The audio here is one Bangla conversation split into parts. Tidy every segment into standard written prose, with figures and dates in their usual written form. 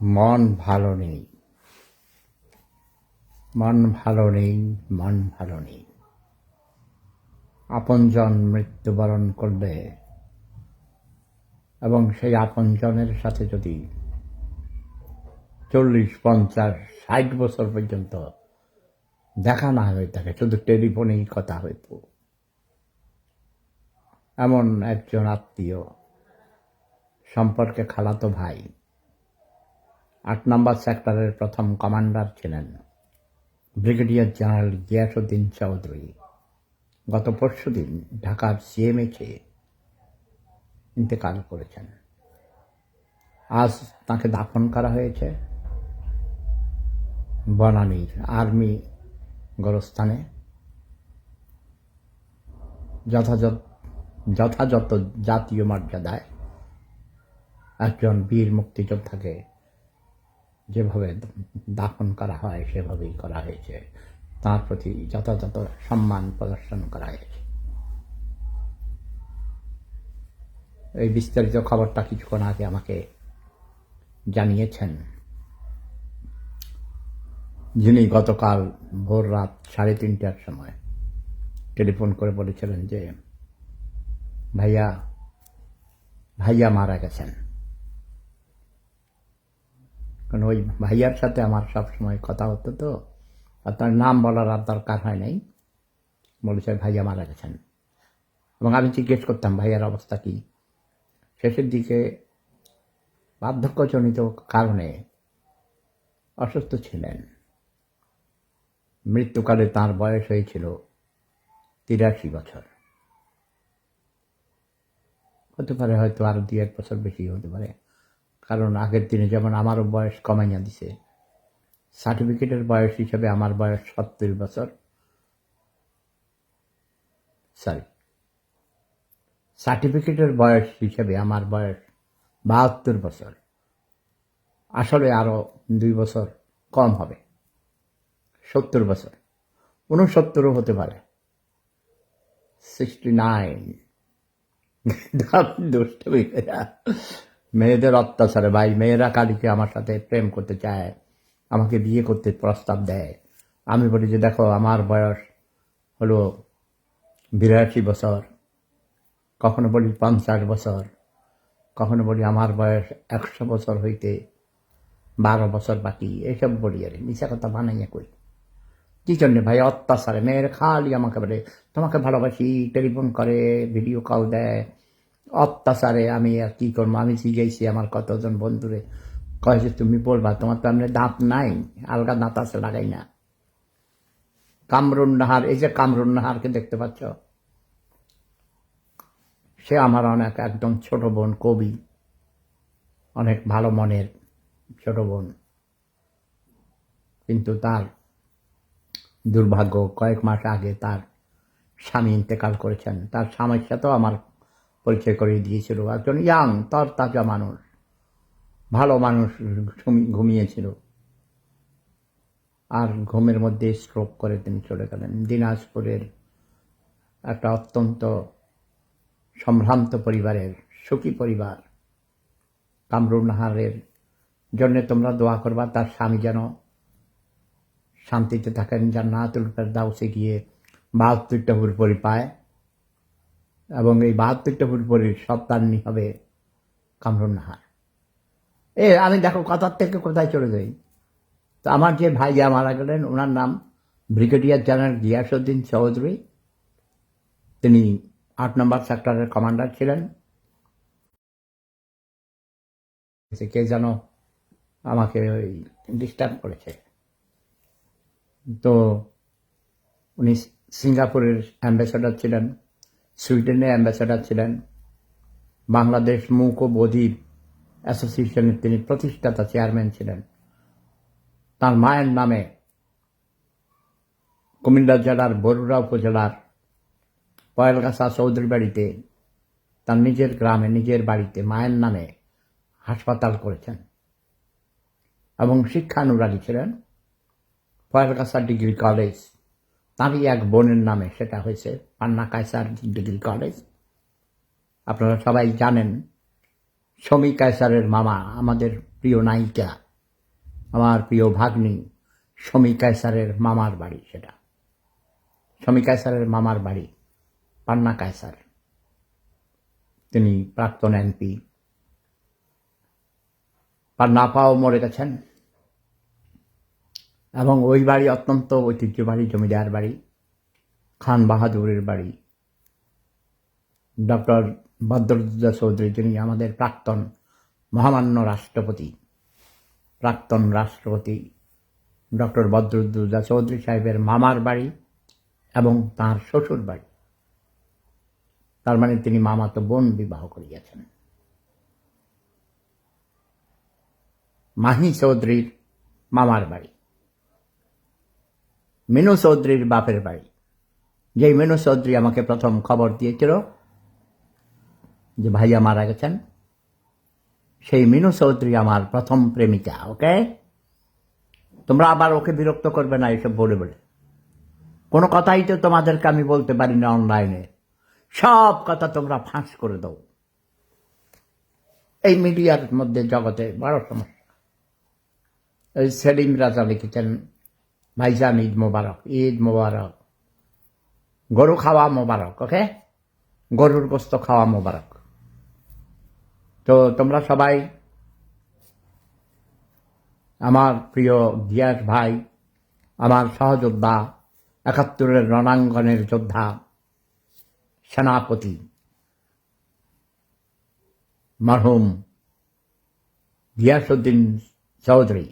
মন ভালো নেই, মন ভালো নেই, মন ভালো নেই। আপনজন মৃত্যুবরণ করলে এবং সেই আপনজনের সাথে যদি 40, 50, 60 বছর পর্যন্ত দেখা না হয়ে থাকে, শুধু টেলিফোনেই কথা হইত, এমন একজন আত্মীয়, সম্পর্কে খালাতো ভাই, 8 নম্বর সেক্টরের প্রথম কমান্ডার ছিলেন ব্রিগেডিয়ার জেনারেল গিয়াসউদ্দিন চৌধুরী, গত পরশুদিন ঢাকার সিএমএইচে ইন্তেকাল করেছেন। আজ তাকে দাফন করা হয়েছে বনানীর আর্মি গোরস্থানে যথাযথ জাতীয় মর্যাদায়। একজন বীর মুক্তিযোদ্ধাকে যেভাবে দাফন করা হয় সেভাবেই করা হয়েছে, তার প্রতি যথাযথ সম্মান প্রদর্শন করা হয়েছে। এই বিস্তারিত খবরটা কিছুক্ষণ আগে আমাকে জানিয়েছেন যিনি গতকাল ভোর রাত 3:30টার সময় টেলিফোন করে বলেছিলেন যে ভাইয়া মারা গেছেন। কারণ ওই ভাইয়ার সাথে আমার সবসময় কথা হতো, তো তার নাম বলার আর দরকার হয় নাই। বলেছে ভাইয়া মারা গেছেন, এবং আমি জিজ্ঞেস করতাম ভাইয়ার অবস্থা কী। শেষের দিকে বার্ধক্যজনিত কারণে অসুস্থ ছিলেন। মৃত্যুকালে তার বয়স হয়েছিল 83 বছর। হতে পারে হয়তো আরও 2-1 বছর বেশি হতে পারে, কারণ আগের দিনে যেমন আমারও বয়স কমাইয়া দিছে। সার্টিফিকেটের বয়স হিসাবে আমার বয়স 70 বছর, সার্টিফিকেটের বয়স হিসাবে আমার বয়স 72 বছর। আসলে আরও 2 বছর কম হবে, 70 বছর, 69ও হতে পারে, 69। দুষ্টমি মেয়েদের অত্যাচারে ভাই, মেয়েরা কালীকে আমার সাথে প্রেম করতে চায়, আমাকে বিয়ে করতে প্রস্তাব দেয়। আমি বলি যে দেখো আমার বয়স হলো 82 বছর, কখনো বলি 50 বছর, কখনো বলি আমার বয়স 100 বছর হইতে 12 বছর বাকি, এইসব বলি। আরে মিশা কথা বানাইয়া কই। কী জন্যে ভাই? অত্যাচারে মেয়ের খালি আমাকে বলে তোমাকে ভালোবাসি, টেলিফোন করে, ভিডিও কল দেয়। অত্যাচারে আমি আর কী করবো? আমি জিজ্ঞাসি আমার কতজন বন্ধুরে, কয় যে তুমি বলবা, তোমার তো এমনি দাঁত নাই, আলগা দাঁত আছে, লাগাই না। কামরুন নাহার, এই যে কামরুন নাহারকে দেখতে পাচ্ছ, সে আমার অনেক একদম ছোট বোন, কবি, অনেক ভালো মনের ছোট বোন। কিন্তু তার দুর্ভাগ্য, কয়েক মাস আগে তার স্বামী ইন্তেকাল করেছেন। তার স্বামীর সাথেও আমার পরিচয় করিয়ে দিয়েছিল, একজন ইয়াং তরতাজা মানুষ, ভালো মানুষ, ঘুমিয়েছিল, আর ঘুমের মধ্যে স্ট্রোক করে তিনি চলে গেলেন। দিনাজপুরের একটা অত্যন্ত সম্ভ্রান্ত পরিবারের, সুখী পরিবার। কামরুন নাহারের জন্যে তোমরা দোয়া করবা, তার স্বামী যেন শান্তিতে থাকেন, জান্নাতুল ফেরদাউসে গিয়ে 72টা হুরপরি পায়, এবং এই 72টা হুরপরির সন্তানই হবে কামরুন নাহার। আমি দেখো কথার থেকে কোথায় চলে যাই। তো আমার যে ভাইয়া মারা গেলেন, ওনার নাম ব্রিগেডিয়ার জেনারেল গিয়াসউদ্দিন চৌধুরী। তিনি 8 নম্বর সেক্টরের কমান্ডার ছিলেন। কে যেন আমাকে ওই ডিস্টার্ব করেছে। তো উনি সিঙ্গাপুরের অ্যাম্বাসেডর ছিলেন, সুইডেনের অ্যাম্বাসেডর ছিলেন, বাংলাদেশ মূক ও বধির অ্যাসোসিয়েশনের তিনি প্রতিষ্ঠাতা চেয়ারম্যান ছিলেন। তার মায়ের নামে কুমিল্লা জেলার বরুড়া উপজেলার পয়েলগাছা চৌধুরী বাড়িতে, তার নিজের গ্রামে, নিজের বাড়িতে মায়ের নামে হাসপাতাল করেছেন, এবং শিক্ষানুরাগী ছিলেন। পয়েলগাছা ডিগ্রি কলেজ তারই এক বোনের নামে সেটা হয়েছে, পান্না কায়সার ডিগ্রি কলেজ। আপনারা সবাই জানেন, শমী কায়সারের মামা, আমাদের প্রিয় নায়িকা আমার প্রিয় ভাগ্নি শমী কায়সারের মামার বাড়ি, সেটা শমী কায়সারের মামার বাড়ি পান্না কায়সার, তিনি প্রাক্তন এমপি। পান্না আপাও মরে গেছেন, এবং ওই বাড়ি অত্যন্ত ঐতিহ্যবাহী জমিদার বাড়ি, খান বাহাদুরের বাড়ি। ডক্টর বদরুদ্দোজা চৌধুরী, যিনি আমাদের প্রাক্তন মহামান্য রাষ্ট্রপতি, প্রাক্তন রাষ্ট্রপতি ডক্টর বদরুদ্দোজা চৌধুরী সাহেবের মামার বাড়ি এবং তাঁর শ্বশুর বাড়ি। তার মানে তিনি মামাতো বোন বিবাহ করিয়াছেন। মাহি চৌধুরীর মামার বাড়ি, মিনু চৌধুরীর বাপের বাড়ি। যেই মিনু চৌধুরী আমাকে প্রথম খবর দিয়েছিল যে ভাইয়া মারা গেছেন, সেই মিনু চৌধুরী আমার প্রথম প্রেমিকা। ওকে, তোমরা আবার ওকে বিরক্ত করবে না এসব বলে বলে। কোনো কথাই তো তোমাদেরকে আমি বলতে পারি না অনলাইনে, সব কথা তোমরা ফাঁস করে দাও। এই মিডিয়ার মধ্যে জগতে বড় সমস্যা। এই সেলিম রাজা লিখেছেন, ভাইজান ঈদ মোবারক, ঈদ মোবারক, গরু খাওয়া মোবারক। ওকে, গরুর গোস্ত খাওয়া মোবারক। তো তোমরা সবাই আমার প্রিয় গিয়াস ভাই, আমার সহযোদ্ধা, ৭১-এর রণাঙ্গনের যোদ্ধা, সেনাপতি মরহুম গিয়াসউদ্দিন চৌধুরী,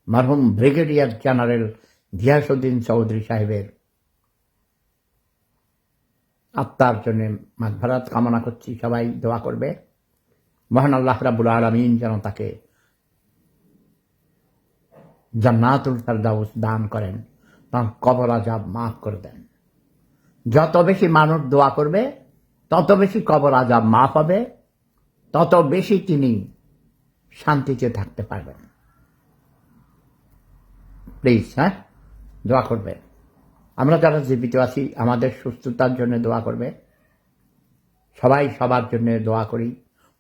মরহুম ব্রিগেডিয়ার জেনারেল গিয়াসউদ্দিন চৌধুরী সাহেবের আত্মার জন্য মাগফিরাত কামনা করছি। সবাই দোয়া করবে, মহান আল্লাহ রাব্বুল আলামিন যেন তাকে জান্নাতুল ফেরদাউস দান করেন, তার কবর আযাব মাফ করে দেন। যত বেশি মানুষ দোয়া করবে তত বেশি কবর আযাব মাফ হবে, তত বেশি তিনি শান্তিতে থাকতে পারবেন। প্লিজ, দোয়া করবে। আমরা যারা জীবিত আছি আমাদের সুস্থতার জন্য দোয়া করবে। সবাই সবার জন্য দোয়া করি,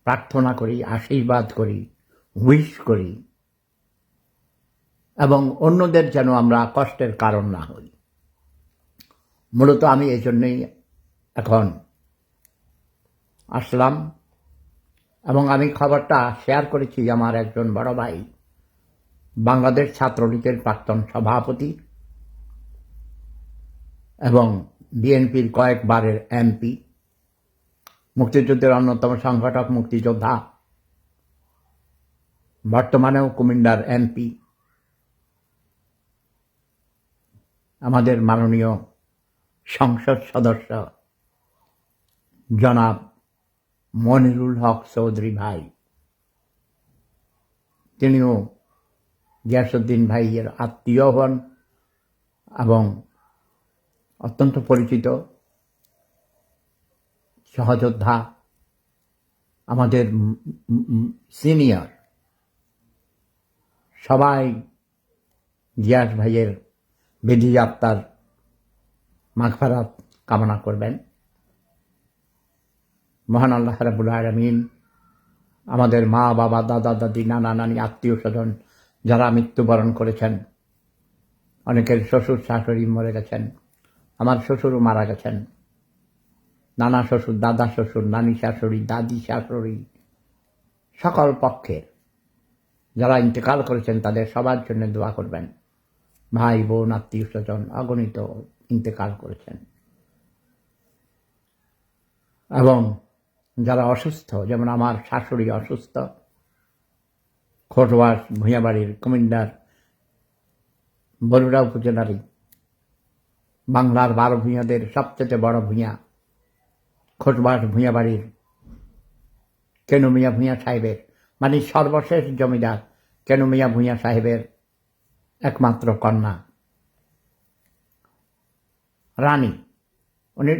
প্রার্থনা করি, আশীর্বাদ করি, উইশ করি, এবং অন্যদের যেন আমরা কষ্টের কারণ না হই। মূলত আমি এই জন্যই এখন আসলাম, এবং আমি খবরটা শেয়ার করেছি আমার একজন বড় ভাই, বাংলাদেশ ছাত্রলীগের প্রাক্তন সভাপতি এবং বিএনপির কয়েকবারের এমপি, মুক্তিযুদ্ধের অন্যতম সংগঠক, মুক্তিযোদ্ধা, বর্তমানেও কুমিল্লার এমপি, আমাদের মাননীয় সংসদ সদস্য জনাব মনিরুল হক চৌধুরী ভাই, তিনিও গিয়াসউদ্দিন ভাইয়ের আত্মীয় হন এবং অত্যন্ত পরিচিত সহযোদ্ধা, আমাদের সিনিয়র। সবাই গিয়াস ভাইয়ের বেদি আত্মার মাগফিরাত কামনা করবেন। মহান আল্লাহ রাব্বুল আলামিন আমাদের মা বাবা, দাদা দাদি, নানা নানি, আত্মীয় স্বজন যারা মৃত্যুবরণ করেছেন, অনেকের শ্বশুর শাশুড়ি মরে গেছেন, আমার শ্বশুরও মারা গেছেন, নানা শ্বশুর, দাদা শ্বশুর, নানি শাশুড়ি, দাদি শাশুড়ি, সকল পক্ষের যারা ইন্তেকাল করেছেন তাদের সবার জন্য দোয়া করবেন। ভাই বোন, আত্মীয় স্বজন অগণিত ইন্তেকাল করেছেন, এবং যারা অসুস্থ, যেমন আমার শাশুড়ি অসুস্থ, খোটবাস ভূঁইয়াবাড়ির, কুমিল্লার বরুড়া উপজেলারই বাংলার 12 ভূঁইয়াদের সবচেয়ে বড় ভূঁইয়া খোটবাস ভূঁইয়াবাড়ির কেনু মিয়া ভূঁইয়া সাহেবের, মানে সর্বশেষ জমিদার কেনু মিয়া ভূঁইয়া সাহেবের একমাত্র কন্যা রানী, উনি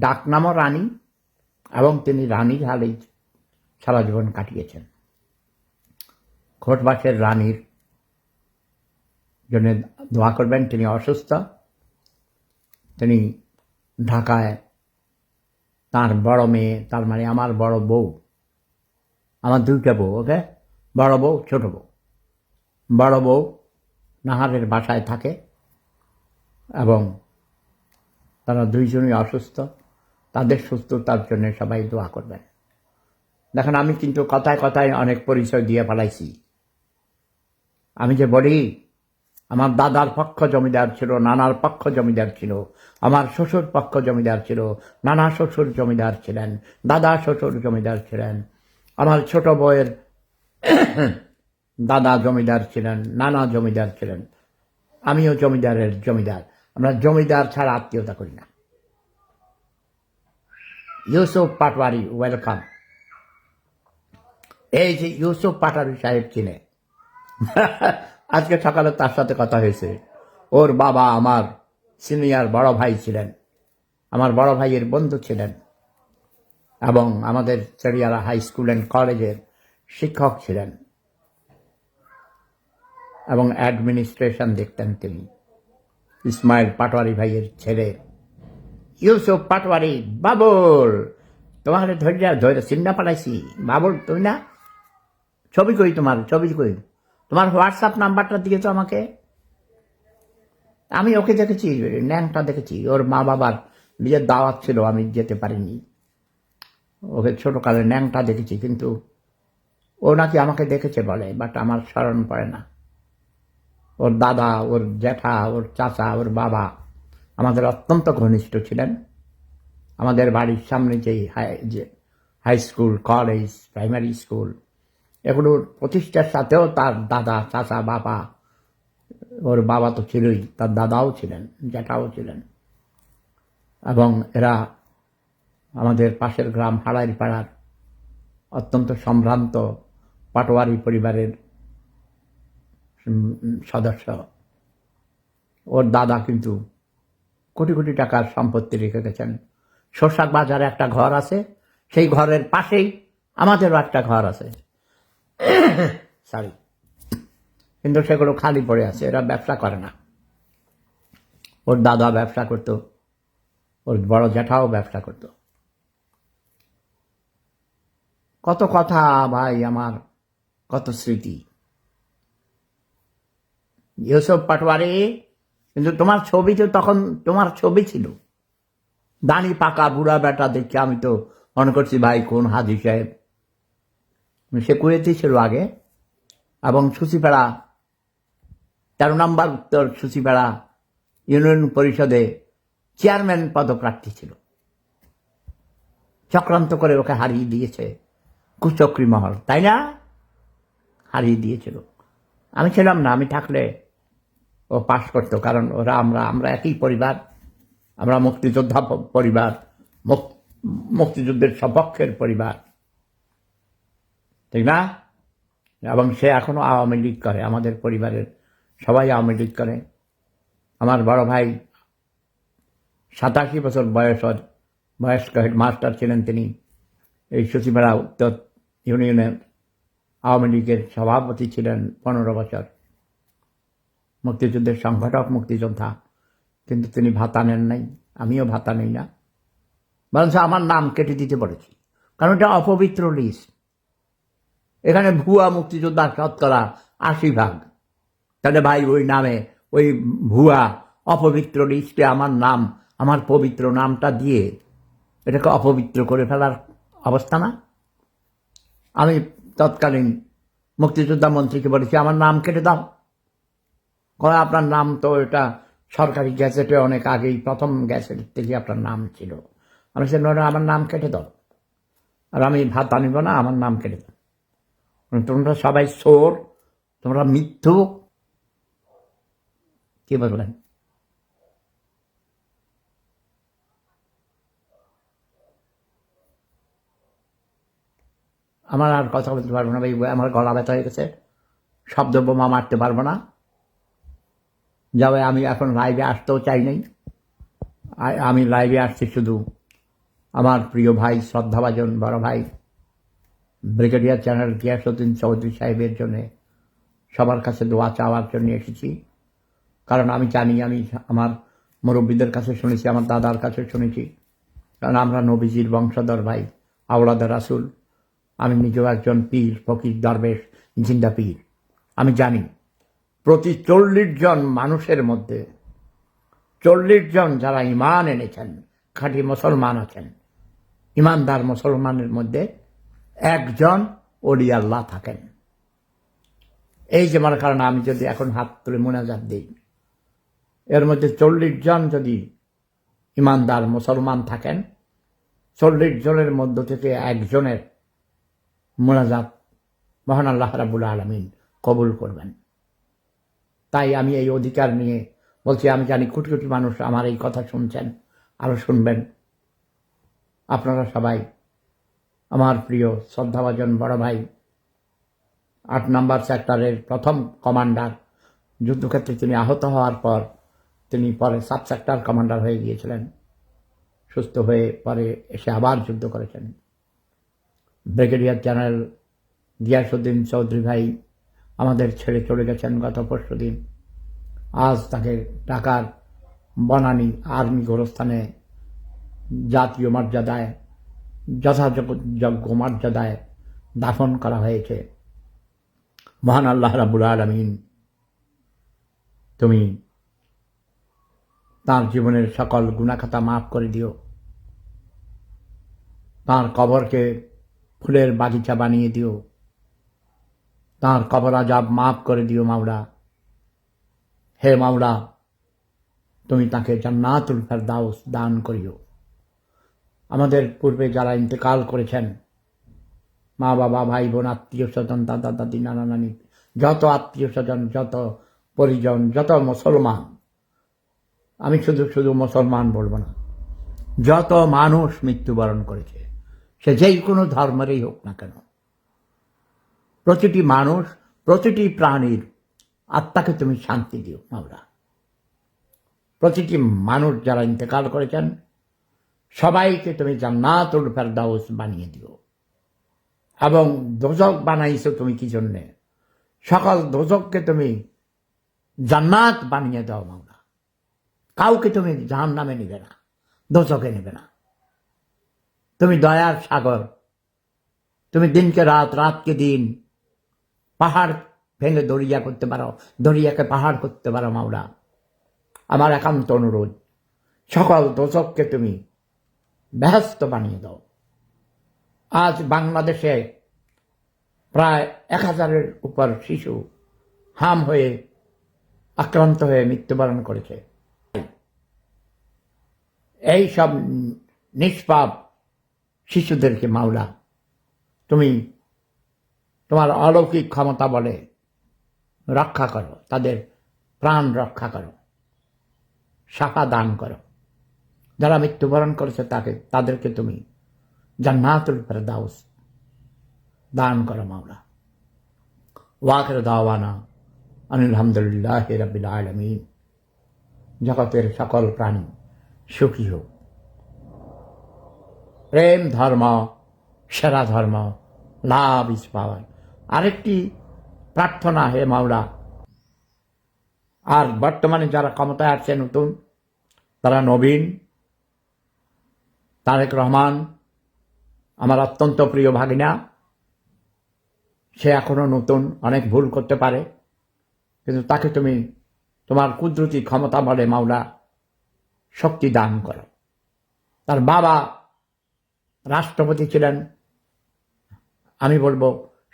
ডাক নামও রানী, এবং তিনি রানীর হালেই সারা জীবন কাটিয়েছেন। খোটবাসের রানীর জন্য দোয়া করবেন। তিনি অসুস্থ, তিনি ঢাকায় তার বড় মেয়ে, তার মানে আমার বড় বউ, আমার 2টা বউ, ওকে, বড় বউ ছোট বউ, বড় বউ নাহারের বাসায় থাকে এবং তারা দুইজনই অসুস্থ। তাদের সুস্থতার জন্য সবাই দোয়া করবেন। দেখেন, আমি কিন্তু কথায় কথায় অনেক পরিচয় দিয়ে ফেলাইছি। আমি যে বলি, আমার দাদার পক্ষ জমিদার ছিল, নানার পক্ষ জমিদার ছিল, আমার শ্বশুর পক্ষ জমিদার ছিল, নানা শ্বশুর জমিদার ছিলেন, দাদা শ্বশুর জমিদার ছিলেন, আমার ছোট বউয়ের দাদা জমিদার ছিলেন, নানা জমিদার ছিলেন, আমিও জমিদারের জমিদার। আমরা জমিদার ছাড়া আত্মীয়তা করি না। ইউসুফ পাটওয়ারি, ওয়েলকাম। এই যে ইউসুফ পাটওয়ারি সাহেব চিনে, আজকে সকালে তার সাথে কথা হয়েছে। ওর বাবা আমার সিনিয়র বড় ভাই ছিলেন, আমার বড় ভাইয়ের বন্ধু ছিলেন এবং আমাদের চেরিয়ারা হাই স্কুল অ্যান্ড কলেজের শিক্ষক ছিলেন এবং অ্যাডমিনিস্ট্রেশন দেখতেন তিনি। ইসমাইল পাটওয়ারি ভাইয়ের ছেলে ইউসুফ পাটওয়ারি। বাবুল, তোমার ধৈর্য চিন্তা পাঠাইছি। বাবুল, তুমি না ছবি কই, তোমার ছবি কই, তোমার হোয়াটসঅ্যাপ নাম্বারটা দিয়েছো আমাকে। আমি ওকে দেখেছি, ন্যাংটা দেখেছি। ওর মা বাবার বিয়ের দাওয়াত ছিল, আমি যেতে পারিনি। ওকে ছোটকালে ন্যাংটা দেখেছি, কিন্তু ও নাকি আমাকে দেখেছে বলে, বাট আমার স্মরণ পড়ে না। ওর দাদা, ওর জ্যাঠা, ওর চাচা, ওর বাবা আমাদের অত্যন্ত ঘনিষ্ঠ ছিলেন। আমাদের বাড়ির সামনে যে high school, college, primary school, এগুলোর প্রতিষ্ঠার সাথেও তার দাদা, চাচা, বাবা, ওর বাবা তো ছিলই, তার দাদাও ছিলেন, জ্যাঠাও ছিলেন। এবং এরা আমাদের পাশের গ্রাম হাড়াইপাড়ার অত্যন্ত সম্ভ্রান্ত পাটোয়ারি পরিবারের সদস্য। ওর দাদা কিন্তু কোটি কোটি টাকার সম্পত্তি রেখে গেছেন। শোষাক বাজারে একটা ঘর আছে, সেই ঘরের পাশেই আমাদেরও একটা ঘর আছে, সরি, কিন্তু সেগুলো খালি পড়ে আছে। এরা ব্যবসা করে না। ওর দাদা ব্যবসা করত, ওর বড় জ্যাঠাও ব্যবসা করত। কত কথা ভাই আমার, কত স্মৃতি। ইউসুফ পাটওয়ারি, কিন্তু তোমার ছবি তো তখন, তোমার ছবি ছিল দাড়ি পাকা বুড়া বেটা দেখে আমি তো মনে করছি ভাই কোন হাজি সাহেব। সে কুয়েতি ছিল আগে এবং সুচিপাড়া 13 নম্বর উত্তর সুচিপাড়া ইউনিয়ন পরিষদে চেয়ারম্যান পদপ্রার্থী ছিল। চক্রান্ত করে ওকে হারিয়ে দিয়েছে কুচক্রী মহল, তাই না? হারিয়ে দিয়েছিল। আমি ছিলাম না, আমি থাকলে ও পাশ করতো, কারণ ওরা আমরা একই পরিবার, আমরা মুক্তিযোদ্ধা পরিবার, মুক্তিযুদ্ধের সপক্ষের পরিবার, ঠিক না? এবং সে এখনো আওয়ামী লীগ করে, আমাদের পরিবারের সবাই আওয়ামী লীগ করে। আমার বড় ভাই 87 বছর বয়স্ক হেডমাস্টার ছিলেন তিনি। এই সচিবেরা উত্তর ইউনিয়নের আওয়ামী লীগের সভাপতি ছিলেন 15 বছর। মুক্তিযুদ্ধের সংগঠক, মুক্তিযোদ্ধা, কিন্তু তিনি ভাতা নেন নাই, আমিও ভাতা নেই না। বরঞ্চ আমার নাম কেটে দিতে বলেছি, কারণ এটা অপবিত্র লিস্ট। এখানে ভুয়া মুক্তিযোদ্ধা 80%। তাহলে ভাই ওই নামে, ওই ভুয়া অপবিত্র লিস্টে আমার নাম, আমার পবিত্র নামটা দিয়ে এটাকে অপবিত্র করে ফেলার অবস্থা না? আমি তৎকালীন মুক্তিযোদ্ধা মন্ত্রীকে বলেছি আমার নাম কেটে দাও। আপনার নাম তো এটা সরকারি গ্যাজেটে অনেক আগেই, প্রথম গ্যাজেট থেকে আপনার নাম ছিল। আমি সে আমার নাম কেটে দাও, আর আমি ভাতা নিব না, আমার নাম কেটে দাও। তোমরা সবাই চোর, তোমরা মিথ্যুক। কি বললেন? আমার আর কথা বলতে পারবো না ভাই, আমার গলা ব্যথা হয়ে গেছে, শব্দ বোমা মারতে পারবো না। যাবে, আমি এখন লাইভে আসতেও চাই নাই। আমি লাইভে আসছি শুধু আমার প্রিয় ভাই, শ্রদ্ধাভাজন বড় ভাই ব্রিগেডিয়ার জেনারেল গিয়াসউদ্দিন চৌধুরী সাহেবের জন্যে সবার কাছে দোয়া চাওয়ার জন্য এসেছি। কারণ আমি জানি, আমি আমার মুরব্বীদের কাছে শুনেছি, আমার দাদার কাছে শুনেছি, কারণ আমরা নবীজির বংশধর ভাই, আওলাদ রাসুল। আমি নিজেও একজন পীর, ফকির, দরবেশ, জিন্দা পীর। আমি জানি প্রতি 40 জন মানুষের মধ্যে 40 জন যারা ঈমান এনেছেন, খাঁটি মুসলমান আছেন, ঈমানদার মুসলমানের মধ্যে একজন ওলি আল্লাহ থাকেন। এই যে মনে কারণে আমি যদি এখন হাত তুলে মুনাজাত দিই, এর মধ্যে 40 জন যদি ঈমানদার মুসলমান থাকেন, 40 জনের মধ্য থেকে একজনের মুনাজাত মহান আল্লাহ রাব্বুল আলামিন কবুল করবেন। তাই আমি এই অধিকার নিয়ে বলছি, আমি জানি কোটি কোটি মানুষ আমার এই কথা শুনছেন, আরও শুনবেন। আপনারা সবাই আমার প্রিয় শ্রদ্ধাভাজন বড় ভাই, 8 নম্বর সেক্টরের প্রথম কমান্ডার, যুদ্ধক্ষেত্রে তিনি আহত হওয়ার পর তিনি পরে সাব সেক্টর কমান্ডার হয়ে গিয়েছিলেন, সুস্থ হয়ে পরে এসে আবার যুদ্ধ করেছেন। ব্রিগেডিয়ার জেনারেল গিয়াসউদ্দিন চৌধুরী ভাই আমাদের ছেড়ে চলে গেছেন গত পরশুদিন। আজ তাকে ঢাকার বনানী আর্মি গোরস্থানে জাতীয় মর্যাদায়, যথাযোগ্য মর্যাদায় দাফন করা হয়েছে। মহান আল্লাহ রাব্বুল আলামিন তুমি তার জীবনের সকল গুনাহখাতা মাফ করে দিও, তার কবরকে ফুলের বাগিচা বানিয়ে দিও, তার কবর আযাব মাফ করে দিও মাওলা। হে মাওলা, তুমি তাকে জান্নাতুল ফেরদাউস দান করিও। আমাদের পূর্বে যারা ইন্তেকাল করেছেন, মা বাবা, ভাই বোন, আত্মীয় স্বজন, দাদা দাদি, নানা নানি, যত আত্মীয় স্বজন, যত পরিজন, যত মুসলমান, আমি শুধু মুসলমান বলবো না, যত মানুষ মৃত্যুবরণ করেছে, সে যেই কোনো ধর্মেরই হোক না কেন, প্রতিটি মানুষ, প্রতিটি প্রাণীর আত্মাকে তুমি শান্তি দিও মাওলা। প্রতিটি মানুষ যারা ইন্তেকাল করেছেন সবাইকে তুমি জান্নাতুল ফেরদাউস বানিয়ে দিও। এবং দোজক বানাইছো তুমি কি জন্যে? সকল দোজককে তুমি জান্নাত বানিয়ে দাও মাওলা। কাউকে তুমি জাহান্নামে নেবে না, দোজকে নেবে না। তুমি দয়ার সাগর, তুমি দিনকে রাত, রাতকে দিন, পাহাড় ভেঙে দরিয়া করতে পারো, দরিয়াকে পাহাড় করতে পারো মাওলা। আমার একান্ত অনুরোধ, সকল দোজককে তুমি বেহেশত বানিয়ে দাও। আজ বাংলাদেশে প্রায় 1000-এর উপর শিশু হাম হয়ে, আক্রান্ত হয়ে মৃত্যুবরণ করেছে। এই সব নিষ্পাপ শিশুদেরকে মাওলা তুমি তোমার অলৌকিক ক্ষমতা বলে রক্ষা করো, তাদের প্রাণ রক্ষা করো, শাফা দান করো। যারা মৃত্যুবরণ করেছে তাদেরকে তুমি জান্নাতুল ফেরদাউস দান করো মাওলা। ওয়াখির দাওয়ানা আলহামদুলিল্লাহি রাব্বিল আলামিন। জগতের সকল প্রাণী সুখী হোক। প্রেম ধর্ম সেরা ধর্ম, লাভ ইজ পাওয়ার। আরেকটি প্রার্থনা, হে মাওলা, আর বর্তমানে যারা ক্ষমতায় আসছে নতুন, তারা নবীন, তারেক রহমান আমার অত্যন্ত প্রিয় ভাগিনা। সে এখনো নতুন, অনেক ভুল করতে পারে, কিন্তু তাকে তুমি তোমার কুদরতি ক্ষমতা বলে মাওলা শক্তি দান করো। তার বাবা রাষ্ট্রপতি ছিলেন, আমি বলবো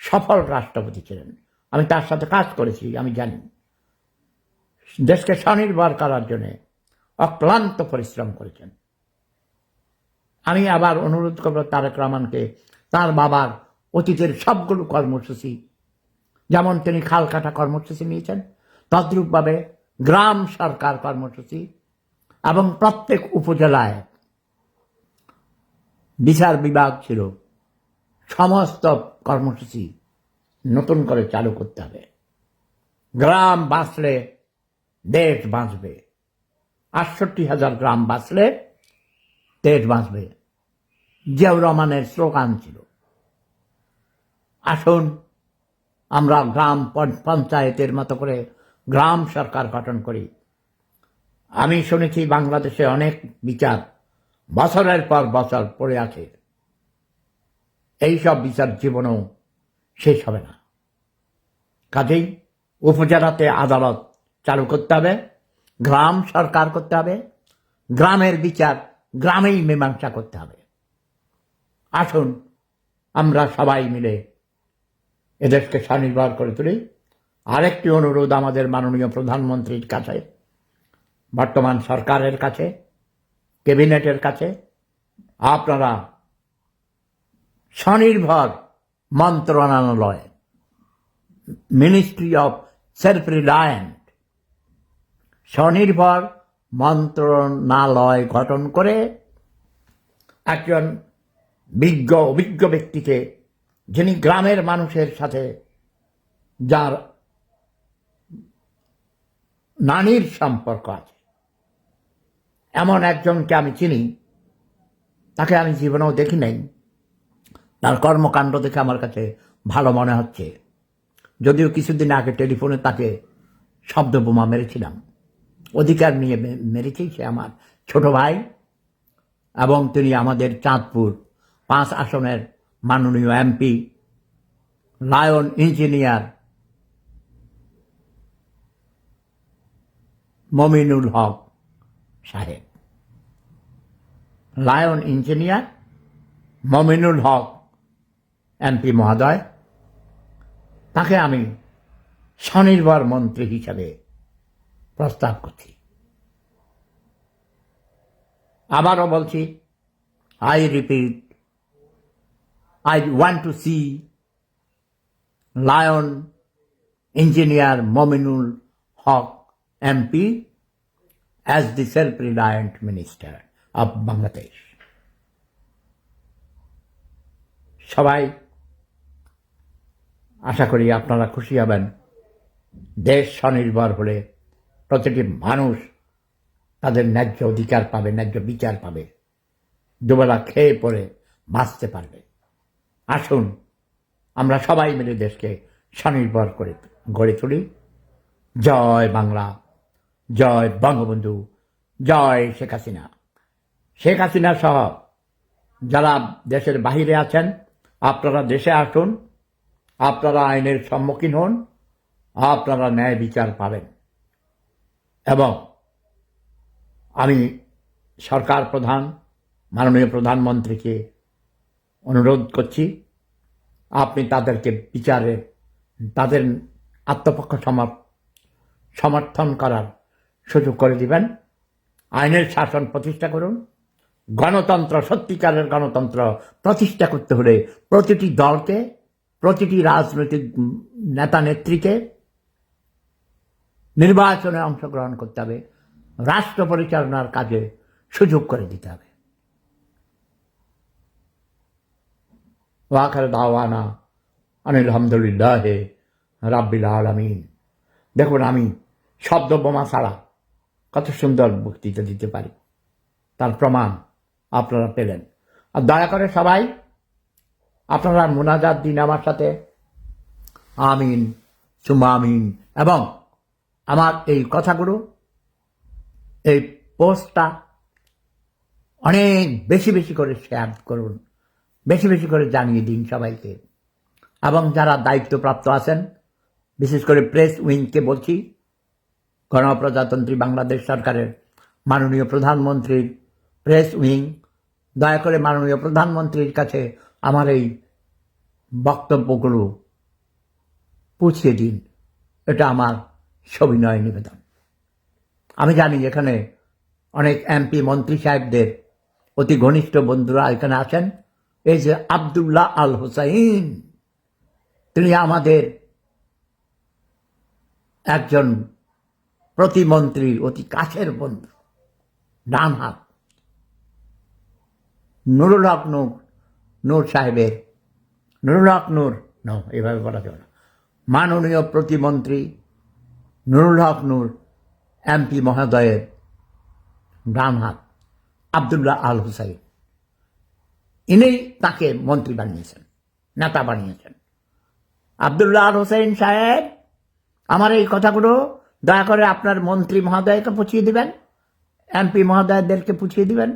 সফল রাষ্ট্রপতি ছিলেন। আমি তার সাথে কাজ করেছি, আমি জানি। দেশকে স্বনির্ভর করার জন্য অক্লান্ত পরিশ্রম করেছেন। আমি আবার অনুরোধ করব তারেক রহমানকে, তার বাবার অতীতের সবগুলো কর্মসূচি, যেমন তিনি খাল কাটা কর্মসূচি নিয়েছেন, তদ্রূপভাবে গ্রাম সরকার কর্মসূচি এবং প্রত্যেক উপজেলায় বিচার বিভাগ ছিল, সমস্ত কর্মসূচি নতুন করে চালু করতে হবে। গ্রাম বাঁচলে দেশ বাঁচবে। 68,000 গ্রাম বাঁচলে দেশ বাঁচবে, জিয়াউর রহমানের স্লোগান ছিল। আসুন আমরা গ্রাম পঞ্চায়েতের মতো করে গ্রাম সরকার গঠন করি। আমি শুনেছি বাংলাদেশে অনেক বিচার বছরের পর বছর পড়ে আছে, এই সব বিচার জীবনেও শেষ হবে না। কাজেই উপজেলাতে আদালত চালু করতে হবে, গ্রাম সরকার করতে হবে, গ্রামের বিচার গ্রামেই মীমাংসা করতে হবে। আসুন আমরা সবাই মিলে এদেশকে স্বনির্ভর করে তুলি। আরেকটি অনুরোধ আমাদের মাননীয় প্রধানমন্ত্রীর কাছে, বর্তমান সরকারের কাছে, ক্যাবিনেটের কাছে, আপনারা স্বনির্ভর মন্ত্রণালয়, মিনিস্ট্রি অফ সেলফ রিলায়েন্ট, স্বনির্ভর মন্ত্রণালয় গঠন করে একজন অভিজ্ঞ ব্যক্তিকে, যিনি গ্রামের মানুষের সাথে, যার নানির সম্পর্ক আছে, এমন একজনকে আমি চিনি। তাকে আমি জীবনেও দেখি নাই, তার কর্মকাণ্ড দেখে আমার কাছে ভালো মনে হচ্ছে। যদিও কিছুদিন আগে টেলিফোনে তাকে শব্দ বোমা মেরেছিলাম, অধিকার নিয়ে মেরেছি। সে আমার ছোট ভাই এবং তিনি আমাদের চাঁদপুর 5 আসনের মাননীয় MP, lion engineer Mominul Haque সাহেব। Lion engineer Mominul Haque MP মহোদয়, তাকে আমি স্বনির্ভর মন্ত্রী হিসাবে প্রস্তাব করছি। আবারও বলছি, I repeat, I want to see Lion Engineer Mominul Haq MP as the self-reliant Minister of Bangladesh. সবাই আশা করি আপনারা খুশি হবেন। দেশ স্বনির্ভর হলে প্রতিটি মানুষ তাদের ন্যায্য অধিকার পাবে, ন্যায্য বিচার পাবে, দুবেলা খেয়ে পড়ে বাঁচতে পারবে। আসুন আমরা সবাই মিলে দেশকে স্বনির্ভর করে গড়ে তুলি। জয় বাংলা, জয় বঙ্গবন্ধু, জয় শেখ হাসিনা। শেখ হাসিনা সহ যারা দেশের বাহিরে আছেন, আপনারা দেশে আসুন, আপনারা আইনের সম্মুখীন হন, আপনারা ন্যায় বিচার পাবেন। এবং আমি সরকার প্রধান মাননীয় প্রধানমন্ত্রীকে অনুরোধ করছি, আপনি তাদেরকে বিচারে, তাদের আত্মপক্ষ সমর্থন করার সুযোগ করে দিবেন। আইনের শাসন প্রতিষ্ঠা করুন। গণতন্ত্র, সত্যিকারের গণতন্ত্র প্রতিষ্ঠা করতে হলে প্রতিটি দলকে, প্রতিটি রাজনৈতিক নেতা নেত্রীকে নির্বাচনে অংশগ্রহণ করতে হবে, রাষ্ট্র পরিচালনার কাজে সুযোগ করে দিতে হবে। ওয়াখার দাওয়ানা আলহামদুলিল্লাহ রাব্বিল আলামিন। দেখুন, আমি শব্দ বোমা ছাড়া কত সুন্দর বক্তৃতা দিতে পারি, তার প্রমাণ আপনারা পেলেন। আর দয়া করে সবাই আপনারা মুনাজাত দিন আমার সাথে, আমিন সুমা আমিন। এবং আমার এই কথাগুলো, এই পোস্টটা অনেক বেশি বেশি করে শেয়ার করুন, বেশি বেশি করে জানিয়ে দিন সবাইকে। এবং যারা দায়িত্বপ্রাপ্ত আছেন, বিশেষ করে প্রেস উইংকে বলছি, গণপ্রজাতন্ত্রী বাংলাদেশ সরকারের মাননীয় প্রধানমন্ত্রীর প্রেস উইং, দয়া করে মাননীয় প্রধানমন্ত্রীর কাছে আমার এই বক্তব্যগুলো পৌঁছিয়ে দিন। এটা আমার সবিনয় নিবেদন। আমি জানি এখানে অনেক এমপি মন্ত্রী সাহেবদের অতি ঘনিষ্ঠ বন্ধুরা এখানে আছেন। এই যে আব্দুল্লাহ আল হোসাইন, তিনি আমাদের একজন প্রতিমন্ত্রীর অতি কাছের বন্ধু, ডান হাত। নুরুল হক নূর সাহেবের, নুরুল হক নূর এভাবে বলা যাবে না, মাননীয় প্রতিমন্ত্রী নুরুল হক নূর এমপি মহোদয়ের ডান হাত আব্দুল্লাহ আল হুসাইন, ইনি তাকে মন্ত্রী বানিয়েছেন, নেতা বানিয়েছেন। আব্দুল্লাহ আল হুসাইন সাহেব, আমার এই কথাগুলো দয়া করে আপনার মন্ত্রী মহোদয়কে পৌঁছিয়ে দিবেন, এমপি মহোদয়দেরকে পৌঁছিয়ে দিবেন,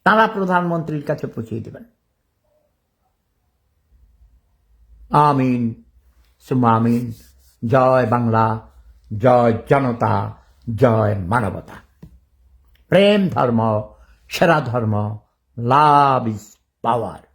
তারা প্রধানমন্ত্রীর কাছে পৌঁছিয়ে দিবেন। আমিন সুম্মা আমিন। জয় বাংলা, জয় জনতা, জয় মানবতা। প্রেম ধর্ম, সেরা ধর্ম, লাভ ইজ পাওয়ার।